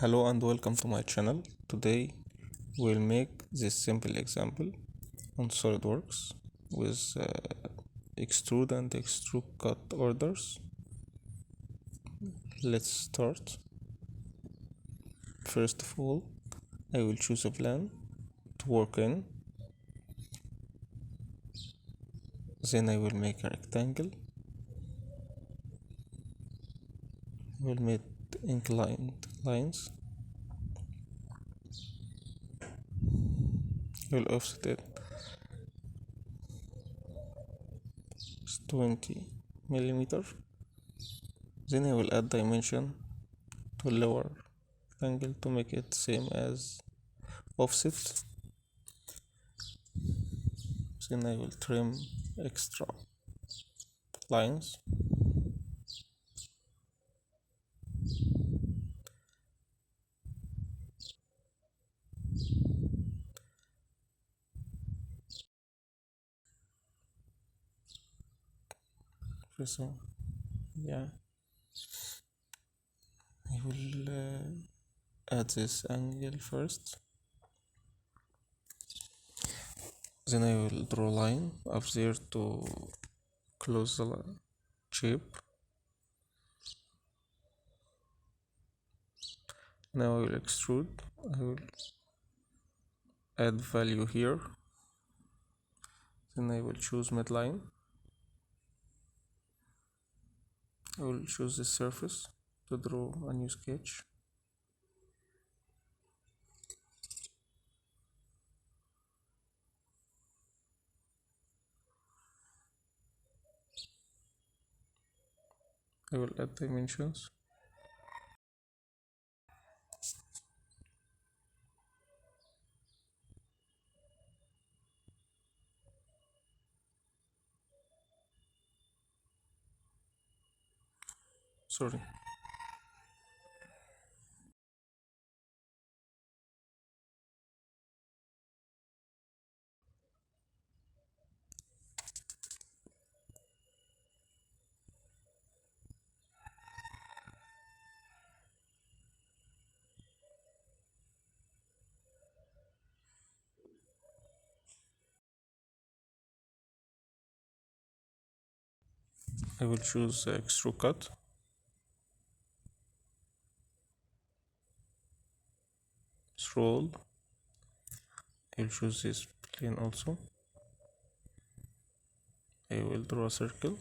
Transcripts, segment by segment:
Hello and welcome to my channel. Today we'll make this simple example on Solidworks with extrude and extrude cut orders. Let's start. First of all, I will choose a plan to work in. Then I will make a rectangle. I will make inclined lines. I will offset it 20 millimeter. Then I will add dimension to lower rectangle to make it same as offset. Then I will trim extra lines. So yeah, I will add this angle first. Then I will draw a line up there to close the shape. Now I will extrude. I will add value here. Then I will choose midline. I will choose this surface to draw a new sketch. I will add dimensions. Sorry. I will choose extrude cut. Scroll. I will choose this plane also. I will draw a circle.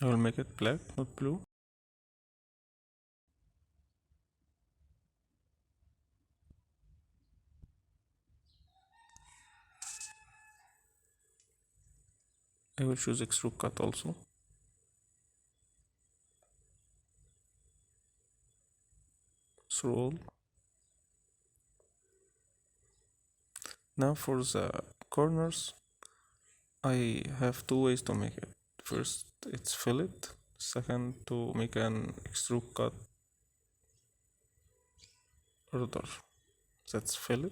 I will make it black, not blue. I will choose extrude cut also. Scroll. Now for the corners, I have two ways to make it. First, it's fillet. Second, to make an extrude cut order. That's fillet.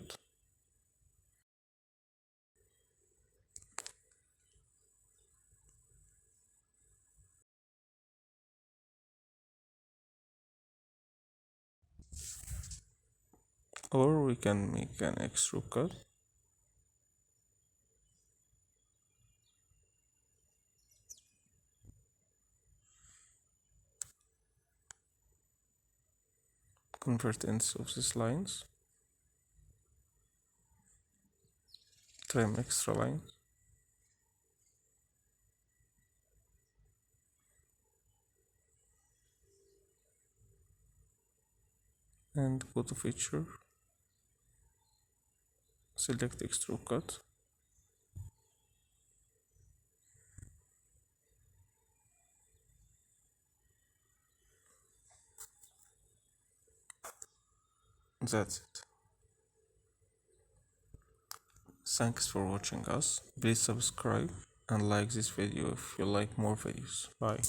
Or we can make an extrude cut. Convert ends of these lines. Trim extra lines. And go to feature. Select extrude cut. That's it. Thanks for watching us. Please subscribe and like this video if you like more videos. Bye.